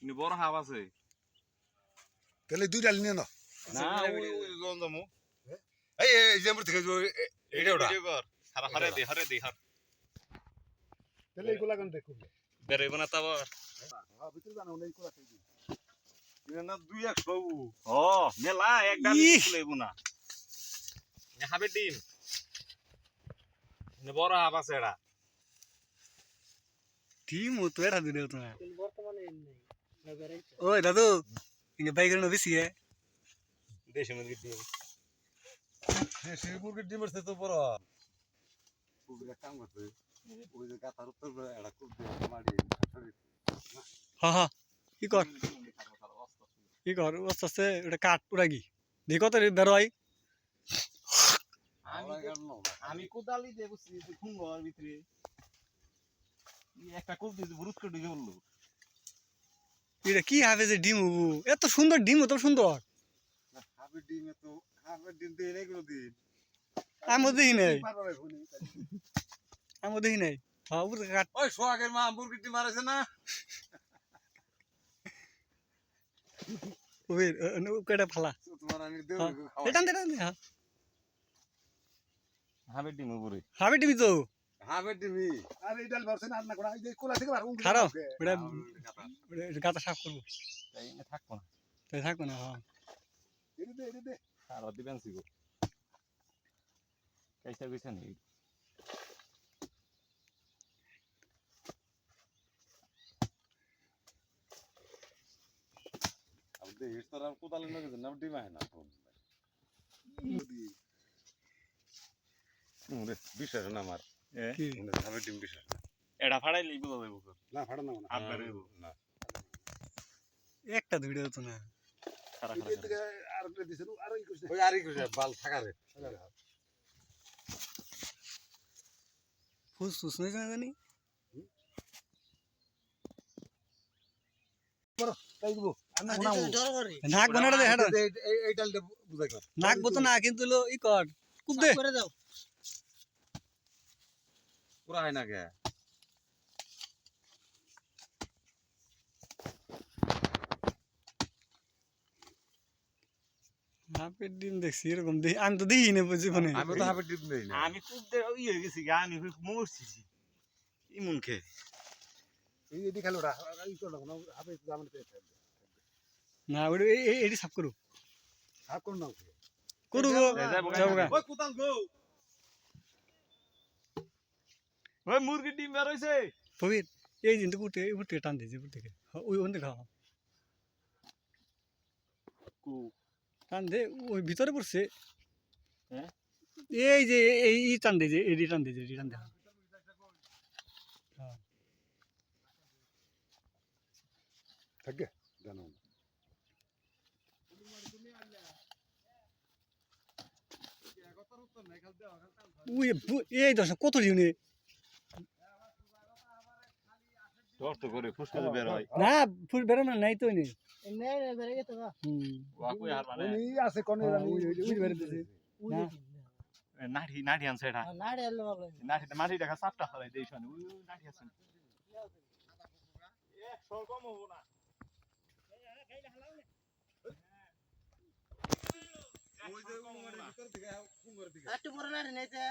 নি বড় হাব আছে তাহলে দুইটা নিয়ে না না ওই জন জমু এই এই যে থেকে এইটা ওটা ভিডিও কর সারা হরে দে হর তাহলে এইগুলা কোন দেখো বেরইব না তাব হ্যাঁ ভিতরে জানো না এইগুলা খাই দিই এটা না 200 ও মেলা এক ডালি ফুলাইব না হাবে ডিম নি বড় হাব আছে এডা ডিম ও তো এটা দিলে তো না বর্তমানে নাই ওই দাদু ইঙ্গে বাইকের নো বেশি দেশে মধ্যে ডিম দেশি মুরগির ডিমের চেয়ে তো বড় পুরো কাম করতে ওই যে গাতার উপর এটা খুব মারি হ্যাঁ হ্যাঁ কি কর আস্তে এটা কাট পুরা কি দেখো তো বেরোয় আমি কোদালি দিয়ে বসছি খুঙ্গর ভিতরে একটা কোপ দিয়ে বুরুত করে দিয়ে বললো এটা কি হবে যে ডিম হবু এত সুন্দর ডিম তো সুন্দর হাবির ডিমে তো হাবির ডিম দিয়ে নেই কোনো দিন আমি দেখি নাই হ্যাঁ উপরে কাট ওই সোহাগের মা মুরগির ডিম মারেছে না ওই কেটে ফালা তোমার আমি দেব এটা হ্যাঁ হাবে ডিম উপরে হবে ডিমি তো হাবির ডিমি আরে এই ডাল ভরছে না না করা এই যে কোলা থেকে বার খারাপ এটা গাতা সাফ করবো তাই থাকবো না তাই থাকবো না হ্যাঁ এটা দে আর দিবেন সিগো কাইসা কইছা নি अब दे इस तरह कोदाले लगे ना डिम है ना फोन रे বিশ্বাস না আমার কি হাবির ডিম বিশ্বাস এডা ফাড়াই লইব যাইব না ফাড়া না হাত বেরইব না একটা দুইটা তো না সারা এই থেকে আর একটা দিছে আর এই কইছে ওই আর এই কইছে বাল থাকা রে ফুস নাই জানি তাই দিব আমি ডর করে নাক বানাটা দে হেড এই ডালটা বুঝাই কর নাক বতো না কিন্তু লো ই কর কুপ দে করে দাও পুরা হয় না কে হাফের ডিম দেখছি এরকম দেখি আমি তো দেখি না জীবনে আমি তো হাবির ডিম দেই না আমি খুব দে ওই হয়ে গেছি গা আমি মরছি ইমন খে এই এদি খালি ওটা এই তো না হাবির জামান পেয়ে না ওই এডি সাফ করু সাপ কোন নাও করু গো যাও গা ওই কোতাল গো ওই মুরগি ডিম বের হইছে পবির এই জিন তো উঠে টান দিছে উঠে ওই ওন দেখা কু টান দে ওই ভিতরে পড়ছে হ্যাঁ এই যে এই টান দে যে এডি টান দে যে এডি টান দে হ্যাঁ থাকে জানো ওই এই দশ কত জিনে তোর তো করে ফুসকা বের হয় না ফুল বেরো না নাই তো নেই নে নে বেরে গেছে না ওয়া কই আর মানে উনি আছে কোন ওই বেরে দিছে নাড়ি আনছে এটা নাড়ে এলো বাবা নাড়ি দেখা সাপটা ফলাই দেই শুনে ওই নাড়ি আছে এ সর কম হবো না ওই যে উমারের ভিতর থেকে কুঙ্গর দিকে একটু পরে নাড়ে নেতে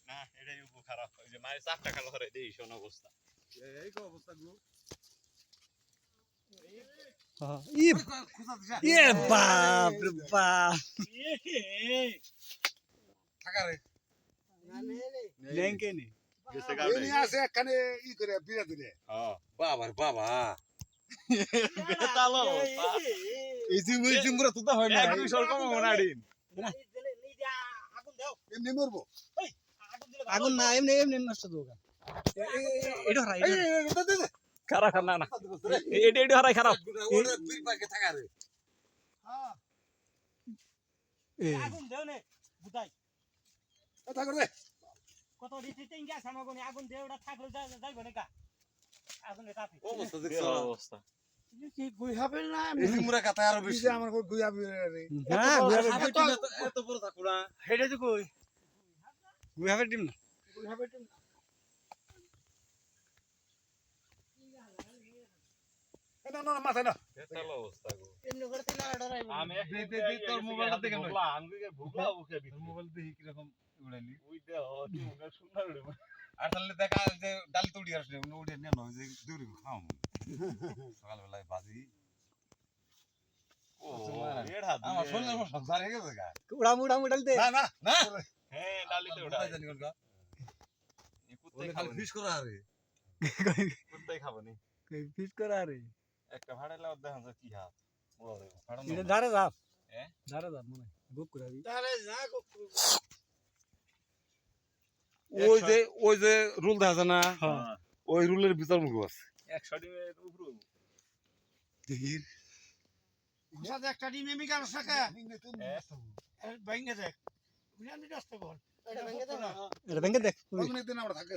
না এটাই খারাপ ওই যে মায়ের সাপটা খালো করে দেই শুন অবস্থা এই কো অবস্থা গো ইয়ে বাপ রে বাপ থাকা রে ল্যাংকে নি গেছে গাবে এই আছে এখানে ই করে বিরা দিলে হ্যাঁ বাবা রে বাবা বেতালো এই যে ওই জিমরা তো হয় না এক দুই সর কম হবো নাড়ি আগুন দাও এমনি মরবো আগুন না এমনি এমনি নষ্ট দোকা এটা হারাই খারাপ না না এটা হারাই খারাপ ওরে বীর পাকে থাকা রে হ্যাঁ এই আগুন দাও নে বুঝাই কথা করবে কত দিতে টিঙ্গা সামগনি আগুন দেও ওটা থাকলে যাইবো না কা আগুনে তাপি অবস্থা দেখছো অবস্থা কি গুই হবে না এই জিমরা কথা আরো বেশি আমার গুইয়া রে না এত বড় থাকো না হেডে তো কই we have a team না গুই হবে তো না না না মাথায় না বেতাল অবস্থা গো এমনি করে তিলা ডরাইব আমি দে, দে, দে, তোর মোবাইলটা দেখে নয়। আমি ভুগলা ওকে তোর মোবাইল দেখি কিরকম উড়াইলি ওই দেহ কি উনা সুন্দর রে আর তাহলে দেখা যে ডাল তুড়ি আসলে উড়ে নিয়ে নয় যে দূরে খাম সকালবেলায় বাজি ও এর হাত আমার শরীরে সংসার হয়ে গেছে গা উড়াম উড়াম উড়ালতে না না না হ্যাঁ ডালিতে ওটা কোথায় জানি কোনটা কুত্তাই খালি খাবো ফিশ করা আরে কুত্তাই খাবো নি ফিট করা রে একটা ভাড়াইলা দেখান কি হাত বড় রে এটা ধারে যাপ হ্যাঁ? ধারে যাপ মনে হয় বুক করে দিই তাহলে যা ওই যে রুল দেখা না হ্যাঁ ওই রুলের ভিতর মুখ আছে 100 ডিমের উপরে দেখির সাথে একটা ডিম এমি গান শাখা ভাঙ্গে দেখ আমি নষ্ট কর এটা ভাঙ্গে দে না এটা ভেঙে দেখ দিন আমরা থাকে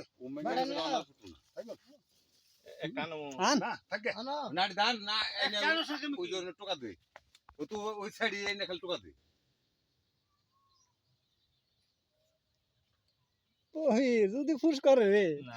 একটা নাম আন না থাকে আনো না দান না কেন শাখা ওই জন্য টোকা দে ও তো ওই সাইডে এনে খালি টোকা দে ওই যদি ফুস করে রে না